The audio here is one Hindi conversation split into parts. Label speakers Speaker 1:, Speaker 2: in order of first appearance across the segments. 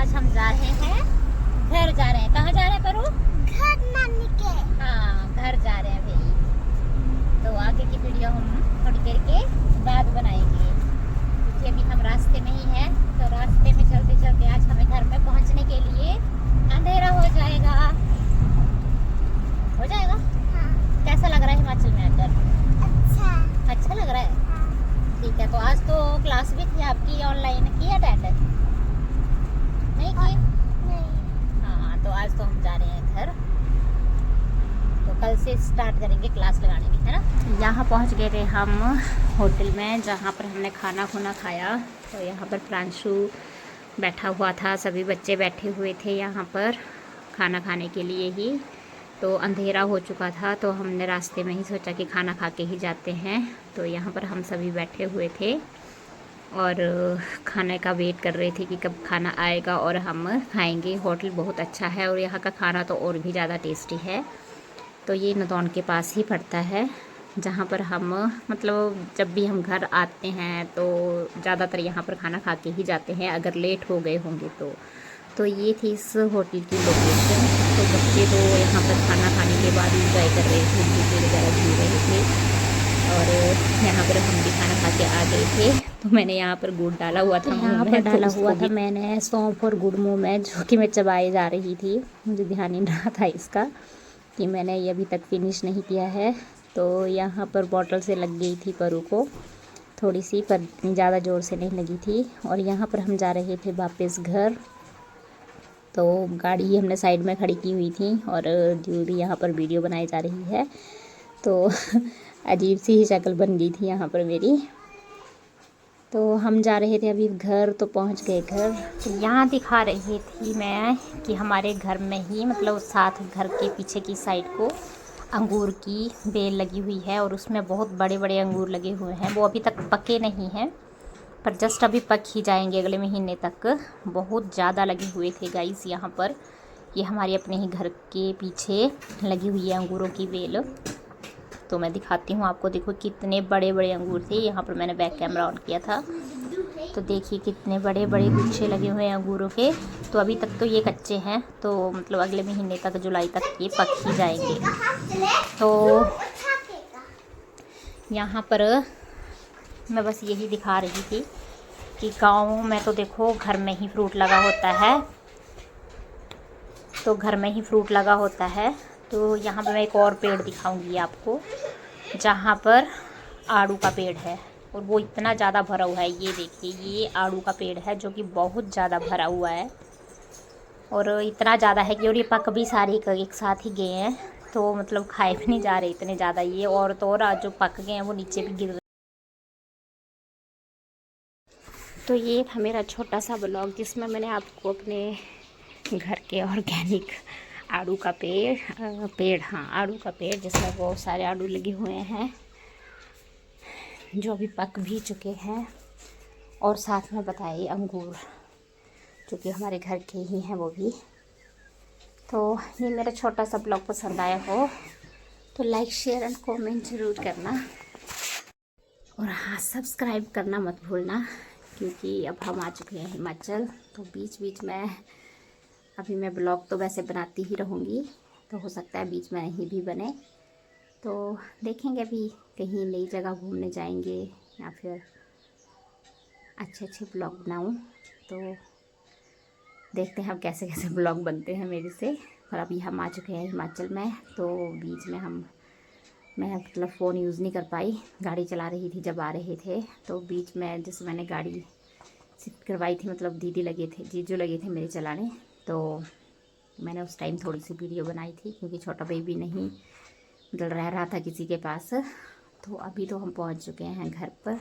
Speaker 1: आज हम जा रहे हैं, घर जा रहे हैं। कहाँ जा रहे हैं परू?
Speaker 2: घर नानी के।
Speaker 1: हाँ, घर जा रहे हैं भाई। तो आगे की वीडियो हम थोड़ी देर के बाद बनाएंगे, क्योंकि अभी हम रास्ते में ही हैं। तो रास्ते में चलते चलते आज हमें घर पे पहुंचने के लिए अंधेरा हो जाएगा। हो जाएगा?
Speaker 2: हाँ।
Speaker 1: कैसा लग रहा है हिमाचल में आकर? अच्छा लग रहा है?
Speaker 2: हाँ।
Speaker 1: ठीक है। तो आज तो क्लास भी थी आपकी, ऑनलाइन की अटेंड? नहीं की?
Speaker 2: नहीं।
Speaker 1: हाँ, तो आज तो हम जा रहे हैं घर। तो कल से स्टार्ट करेंगे क्लास लगाने की, है ना। यहाँ पहुँच गए थे हम होटल में, जहाँ पर हमने खाना खुना खाया। तो यहाँ पर प्रांशु बैठा हुआ था, सभी बच्चे बैठे हुए थे यहाँ पर खाना खाने के लिए ही। तो अंधेरा हो चुका था, तो हमने रास्ते में ही सोचा कि खाना खा के ही जाते हैं। तो यहाँ पर हम सभी बैठे हुए थे और खाने का वेट कर रहे थे कि कब खाना आएगा और हम खाएंगे। होटल बहुत अच्छा है और यहाँ का खाना तो और भी ज़्यादा टेस्टी है। तो ये नदौन के पास ही पड़ता है, जहाँ पर हम मतलब जब भी हम घर आते हैं तो ज़्यादातर यहाँ पर खाना खा के ही जाते हैं, अगर लेट हो गए होंगे तो ये थी इस होटल की लोकेशन। तो बच्चे तो यहाँ पर खाना खाने के बाद इंजॉय कर रहे थे, झूले वगैरह झूल रहे थे। और यहाँ पर हम भी खाना खा के आ गए थे। तो मैंने यहाँ पर गुड़ डाला हुआ था, यहाँ पर डाला हुआ था मैंने सौंफ और गुड़ मुँह में, जो कि मैं चबाई जा रही थी। मुझे ध्यान ही नहीं रहा था इसका कि मैंने ये अभी तक फिनिश नहीं किया है। तो यहाँ पर बॉटल से लग गई थी परू को थोड़ी सी, पर इतनी ज़्यादा ज़ोर से नहीं लगी थी। और यहाँ पर हम जा रहे थे वापस घर। तो गाड़ी हमने साइड में खड़ी की हुई थी और जो भी यहाँ पर वीडियो बनाई जा रही है। तो अजीब सी ही शक्ल बन गई थी यहाँ पर मेरी। तो हम जा रहे थे अभी घर, तो पहुँच गए घर। तो यहाँ दिखा रही थी मैं कि हमारे घर में ही मतलब साथ घर के पीछे की साइड को अंगूर की बेल लगी हुई है और उसमें बहुत बड़े बड़े अंगूर लगे हुए हैं। वो अभी तक पके नहीं हैं, पर जस्ट अभी पक ही जाएंगे अगले महीने तक। बहुत ज़्यादा लगे हुए थे गाइस यहाँ पर। ये हमारे अपने ही घर के पीछे लगी हुई है अंगूरों की बेल। तो मैं दिखाती हूँ आपको, देखो कितने बड़े बड़े अंगूर थे। यहाँ पर मैंने बैक कैमरा ऑन किया था, तो देखिए कितने बड़े बड़े गुच्छे लगे हुए हैं अंगूरों के। तो अभी तक तो ये कच्चे हैं, तो मतलब अगले महीने तक, जुलाई तक ये पक ही जाएंगे। तो यहाँ पर मैं बस यही दिखा रही थी कि गाँव में तो देखो घर में ही फ्रूट लगा होता है। तो घर में ही फ्रूट लगा होता है। तो यहाँ पर मैं एक और पेड़ दिखाऊंगी आपको, जहाँ पर आड़ू का पेड़ है और वो इतना ज़्यादा भरा हुआ है। ये देखिए, ये आड़ू का पेड़ है जो कि बहुत ज़्यादा भरा हुआ है और इतना ज़्यादा है कि और ये पक भी सारे एक साथ ही गए हैं। तो मतलब खाए भी नहीं जा रहे इतने ज़्यादा ये, और तो और आज जो पक गए हैं वो नीचे भी गिर रहे। तो ये था मेरा छोटा सा ब्लॉग, जिसमें मैंने आपको अपने घर के ऑर्गेनिक आड़ू का पेड़ हाँ आड़ू का पेड़, जिसमें बहुत सारे आड़ू लगे हुए हैं जो अभी पक भी चुके हैं, और साथ में बताइए अंगूर जो कि हमारे घर के ही हैं वो भी। तो ये मेरा छोटा सा ब्लॉग पसंद आया हो तो लाइक शेयर एंड कमेंट ज़रूर करना, और हाँ सब्सक्राइब करना मत भूलना, क्योंकि अब हम आ चुके हैं हिमाचल। तो बीच बीच में अभी मैं ब्लॉग तो वैसे बनाती ही रहूँगी, तो हो सकता है बीच में नहीं भी बने। तो देखेंगे अभी कहीं नई जगह घूमने जाएंगे या फिर अच्छे अच्छे ब्लॉग बनाऊँ। तो देखते हैं अब कैसे कैसे ब्लॉग बनते हैं मेरे से। और अभी हम आ चुके हैं हिमाचल में। तो बीच में मैं मतलब फ़ोन यूज़ नहीं कर पाई, गाड़ी चला रही थी जब आ रहे थे। तो बीच में जैसे मैंने गाड़ी शिफ्ट करवाई थी, मतलब जीजू लगे थे मेरे चलाने। तो मैंने उस टाइम थोड़ी सी वीडियो बनाई थी, क्योंकि छोटा बेबी नहीं मतलब रह रहा था किसी के पास। तो अभी तो हम पहुंच चुके हैं घर पर।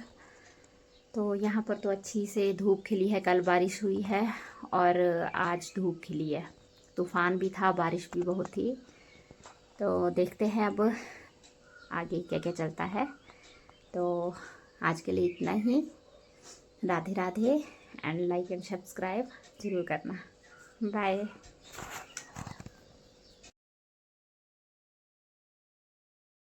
Speaker 1: तो यहाँ पर तो अच्छी से धूप खिली है, कल बारिश हुई है और आज धूप खिली है। तूफ़ान भी था, बारिश भी बहुत थी। तो देखते हैं अब आगे क्या क्या चलता है। तो आज के लिए इतना ही। Radhe Radhe and like and subscribe ज़रूर करना। बाय।